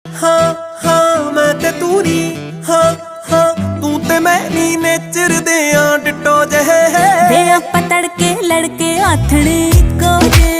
हाँ हाँ मैं ते तू नी, हाँ हाँ तू ते मैं नी नेचर दे डिटो जहे वे आप तड़के लड़के आथणे को जे